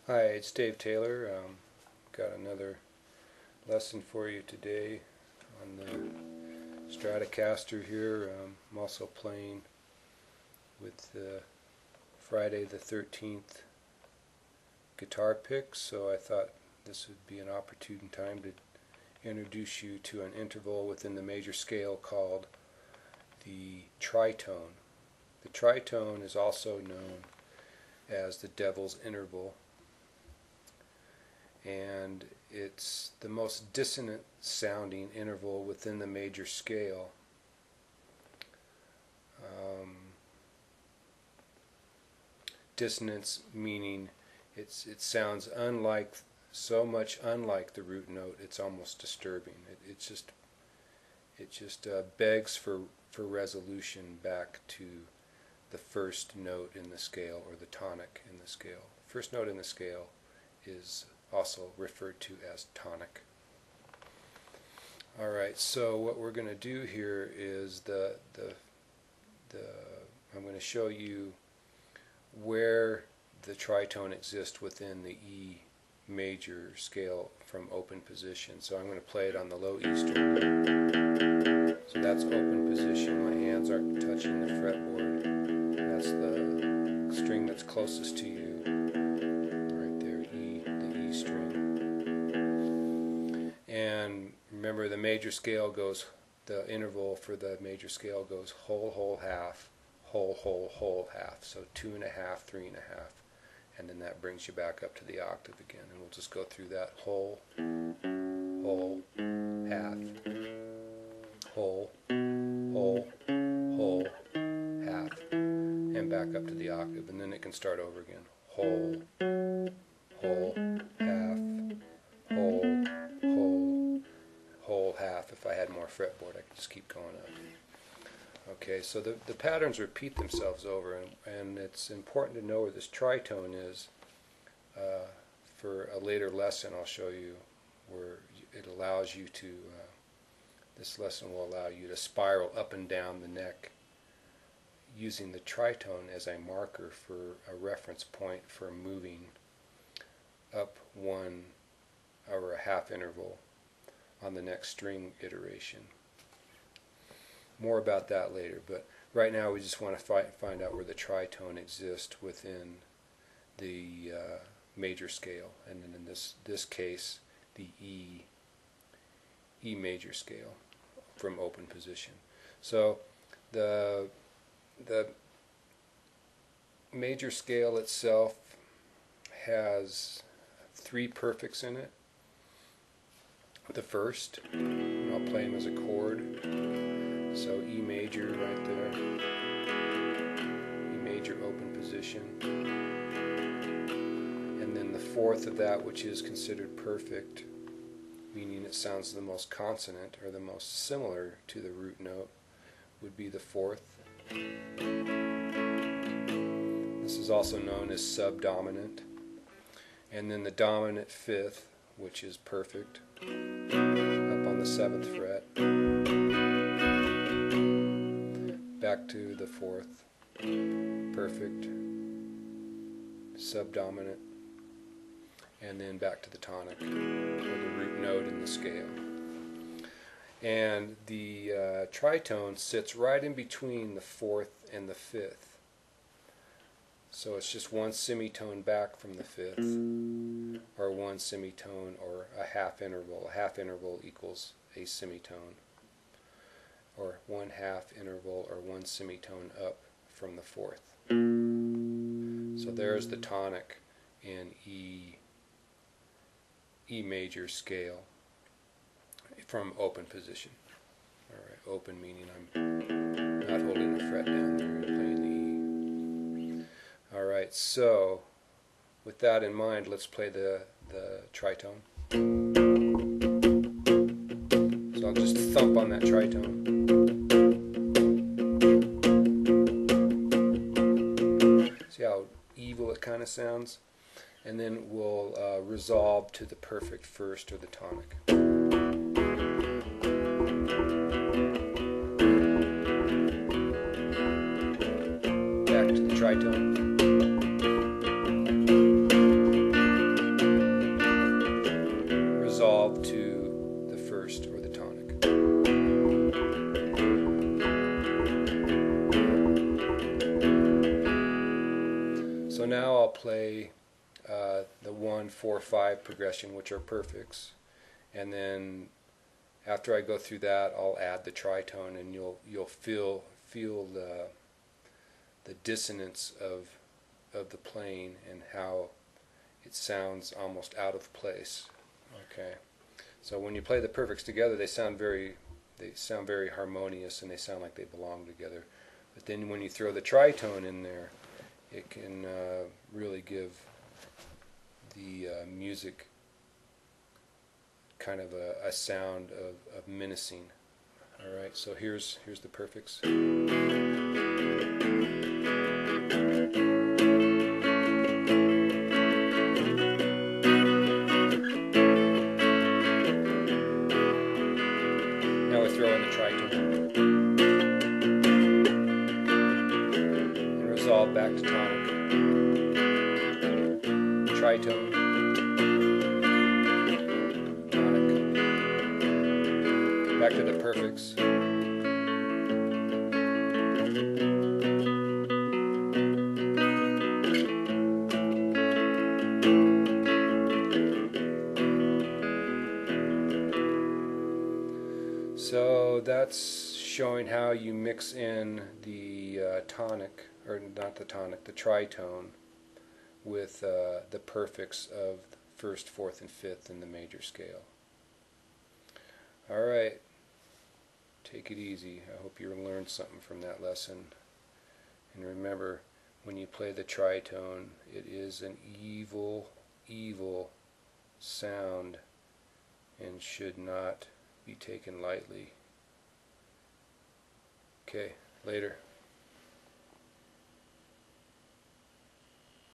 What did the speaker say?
Hi, it's Dave Taylor. Got another lesson for you today on the Stratocaster here. I'm also playing with the Friday the 13th guitar picks, so I thought this would be an opportune time to introduce you to an interval within the major scale called the tritone. The tritone is also known as the devil's interval, and it's the most dissonant sounding interval within the major scale. Dissonance meaning it sounds so much unlike the root note, it's almost disturbing. It just begs for resolution back to the first note in the scale, or the tonic in the scale. First note in the scale is also referred to as tonic. Alright, so what we're going to do here is I'm going to show you where the tritone exists within the E major scale from open position. So I'm going to play it on the low E string. So that's open position. My hands aren't touching the fretboard. That's the string that's closest to you. Right there, E, the E string. And remember, the major scale goes, the interval for the major scale goes whole, whole, half, whole, whole, whole, half. So 2 1/2, 3 1/2. And then that brings you back up to the octave again. And we'll just go through that whole, whole, half, whole, whole, whole, half, and back up to the octave. And then it can start over again. Whole, whole, half, whole, whole, whole, half. If I had more fretboard, I could just keep going up. Okay, so the patterns repeat themselves over, and it's important to know where this tritone is. For a later lesson, I'll show you where it allows you to, this lesson will allow you to spiral up and down the neck using the tritone as a marker for a reference point for moving up one or a half interval on the next string iteration. More about that later, but right now we just want to find out where the tritone exists within the major scale, and then in this case the E major scale from open position. So the major scale itself has 3 perfects in it. The first, and I'll play them as a chord. So E major right there, E major open position, and then the fourth of that, which is considered perfect, meaning it sounds the most consonant or the most similar to the root note, would be the fourth. This is also known as subdominant. And then the dominant fifth, which is perfect, up on the 7th fret. Back to the 4th, perfect, subdominant, and then back to the tonic, or the root note in the scale. And the tritone sits right in between the 4th and the 5th. So it's just one semitone back from the 5th, or one semitone, or a half interval. A half interval equals a semitone, or 1/2 interval, or one semitone up from the 4th. So there's the tonic in E major scale from open position. Alright, open meaning I'm not holding the fret down there and playing the E. Alright, so with that in mind, let's play the tritone. So I'll just thump on that tritone. See how evil it kind of sounds? And then we'll resolve to the perfect first, or the tonic. Back to the tritone. So now I'll play the 1, 4, 5 progression, which are perfects, and then after I go through that, I'll add the tritone, and you'll feel the dissonance of the playing and how it sounds almost out of place. Okay, so when you play the perfects together, they sound very harmonious, and they sound like they belong together. But then when you throw the tritone in there, it can really give the music kind of a sound of menacing. All right, so here's the perfects. Now we throw in the tritone and resolve back to tonic. Tritone, tonic, back to the perfects. So that's showing how you mix in the tonic, or not the tonic, the tritone, with the perfects of first, fourth, and fifth in the major scale. All right, take it easy. I hope you learned something from that lesson. And remember, when you play the tritone, it is an evil, evil sound and should not be taken lightly. Okay, later.